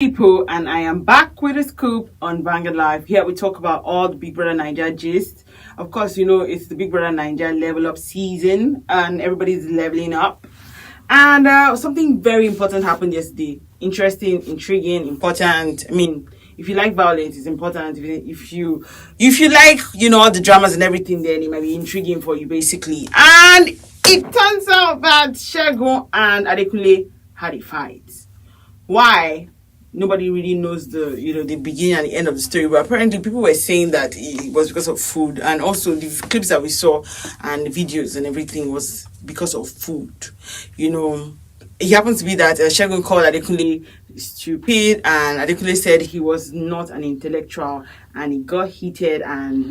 People, and I am back with a scoop on Vanguard Live. Here we talk about all the Big Brother Nigeria gist. Of course, you know it's the Big Brother Nigeria level up season, and everybody's leveling up. And something very important happened yesterday. Interesting, intriguing, important. I mean, if you like violence, it's important. If you like, all the dramas and everything, then it might be intriguing for you, basically. And it turns out that Sheggz and Adekunle had a fight. Why? Nobody really knows the beginning and the end of the story, but apparently people were saying that it was because of food, and also the clips that we saw and the videos and everything was because of food. It happens to be that Sheggz called Adekunle stupid, and Adekunle said he was not an intellectual, and it got heated, and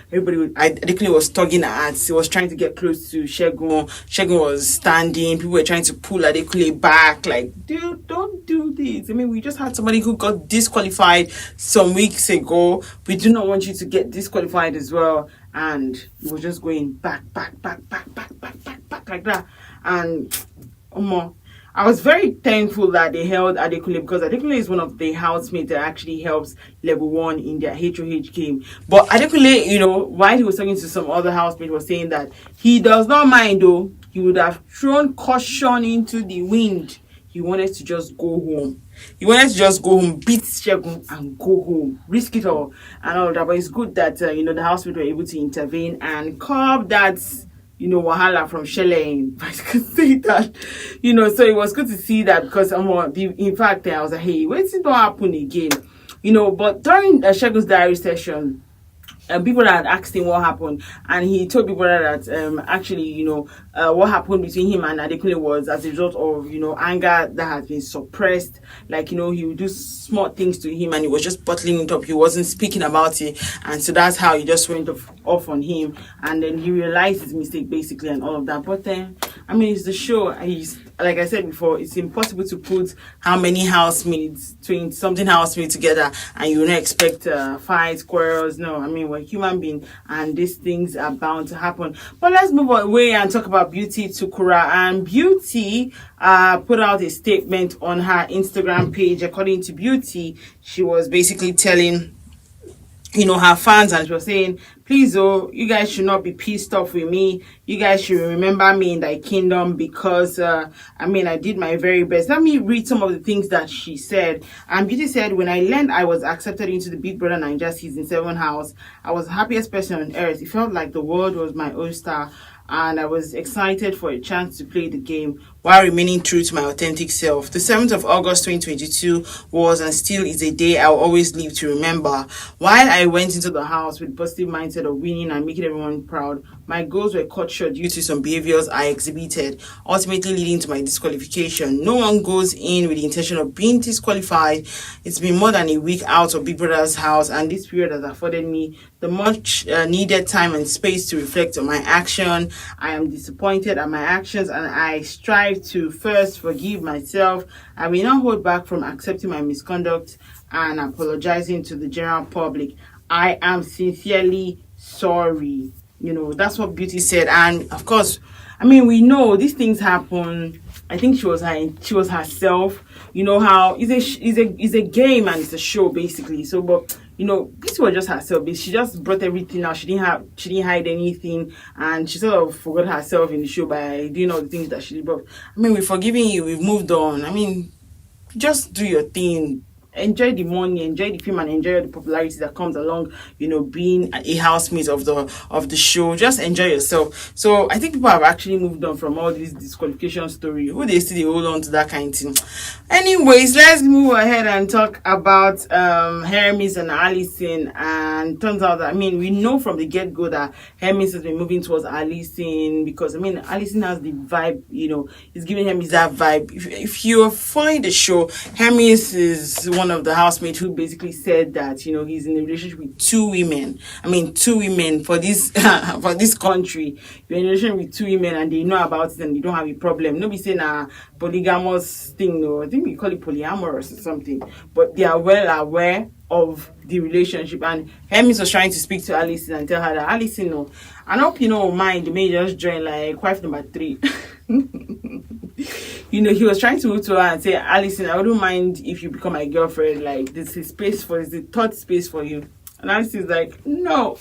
Adekunle was tugging at, he was trying to get close to Sheggz. Sheggz was standing, people were trying to pull Adekunle back, like, dude, don't do this. I mean, we just had somebody who got disqualified some weeks ago. We do not want you to get disqualified as well. And he was just going back like that. And I was very thankful that they held Adekunle, because Adekunle is one of the housemates that actually helps level 1 in their HOH game. But Adekunle, while he was talking to some other housemate, was saying that he does not mind, though. He would have thrown caution into the wind. He wanted to just go home. He wanted to just go home, beat Sheggz and go home, risk it all and all that. But it's good that the housemate were able to intervene and curb that wahala from shelling. If I could say that, so it was good to see that, because in fact I was like, hey, wait till it don't happen again, but during Sheggz's diary session, people had asked him what happened, and he told people that actually, what happened between him and Adekunle was as a result of, anger that has been suppressed. Like, he would do small things to him, and he was just bottling it up. He wasn't speaking about it, and so that's how he just went off on him, and then he realized his mistake, basically, and all of that. But then, it's the show. Like I said before, it's impossible to put how many housemates, 20-something housemates together, and you don't expect fights, quarrels. No, we're human beings, and these things are bound to happen. But let's move away and talk about Beauty Tukura. And Beauty put out a statement on her Instagram page. According to Beauty, she was basically telling her fans, and she was saying, please, you guys should not be pissed off with me. You guys should remember me in thy kingdom, because I did my very best. Let me read some of the things that she said. And Beauty said, when I learned I was accepted into the Big Brother Nigeria season 7 house, I was the happiest person on earth. It felt like the world was my oyster, and I was excited for a chance to play the game while remaining true to my authentic self. The 7th of August 2022 was and still is a day I'll always live to remember. While I went into the house with positive mindset of winning and making everyone proud, my goals were cut short due to some behaviors I exhibited, ultimately leading to my disqualification. No one goes in with the intention of being disqualified. It's been more than a week out of Big Brother's house, and this period has afforded me the much needed time and space to reflect on my action. I am disappointed at my actions, and I strive to first forgive myself. I will not hold back from accepting my misconduct and apologizing to the general public. I am sincerely sorry. That's what Beauty said. And of course, we know these things happen. I think she was herself. How it's a game and it's a show, basically. So, but Beauty was just herself. She just brought everything out. She didn't hide anything, and she sort of forgot herself in the show by doing all the things that she did. But we've forgiven you. We've moved on. Just do your thing. Enjoy the money, enjoy the fame, and enjoy the popularity that comes along, being a housemate of the show. Just enjoy yourself. So I think people have actually moved on from all this disqualification story. Who they still hold on to that kind of thing. Anyways, let's move ahead and talk about Hermes and Allysyn. And turns out that we know from the get-go that Hermes has been moving towards Allysyn, because Allysyn has the vibe, it's giving Hermes that vibe. If you're following the show, Hermes is one of the housemates who basically said that he's in a relationship with 2 women. 2 women for this for this country. You're in a relationship with 2 women and they know about it and you don't have a problem. Nobody saying a polygamous thing, no. I think we call it polyamorous or something. But they are well aware of the relationship. And Hermes was trying to speak to Allysyn and tell her that Allysyn, no, I hope you don't mind, may just join like wife number 3. You know, he was trying to move to her and say, Allysyn, I wouldn't mind if you become my girlfriend. Like, this is the third space for you. And Allysyn's like, no,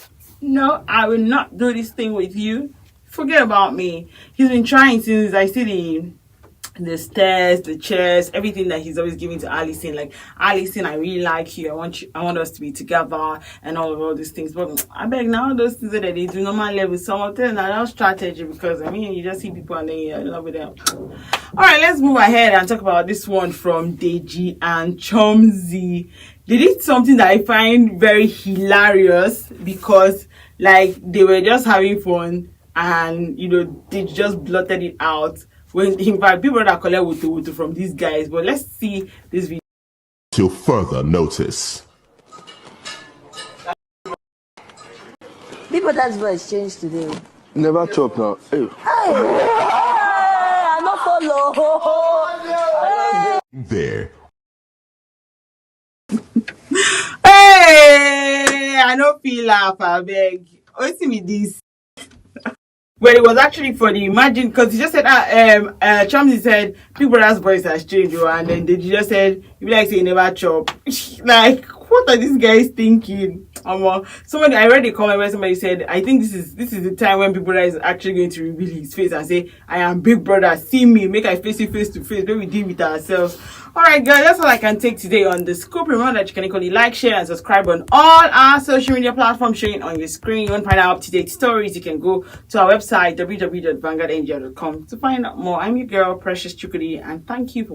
I will not do this thing with you. Forget about me. He's been trying since I see the stairs, the chairs, everything that he's always giving to Allysyn. Like, Allysyn, I really like you. I want us to be together and all these things. But I beg now, those things that they do normal level, some of them are not strategy, because I mean, you just see people and then you're in love with them. All right, let's move ahead and talk about this one from Deji and Chomzy. They did something that I find very hilarious, because like they were just having fun and you know they just blotted it out. When in fact people that collect wutu from these guys. But let's see this video. Till further notice. People that's voice changed today. Never chop now. Hey. I not follow. There. Hey, I don't feel laugh, I beg. What's me this? Well, it was actually funny. Imagine, because he just said, Chomzy said, Big Brother's voice has changed, and then they just said, you be like say, never chop. Like, what are these guys thinking? Somebody, I read a comment where somebody said, I think this is the time when Big Brother is actually going to reveal his face and say, I am Big Brother, see me, make I face you face to face, when we deal with ourselves. Alright guys, that's all I can take today on The Scoop. Remember that you can equally like, share and subscribe on all our social media platforms showing on your screen. You want to find out up-to-date stories, you can go to our website www.vanguardngl.com to find out more. I'm your girl, Precious Chukudi, and thank you for watching.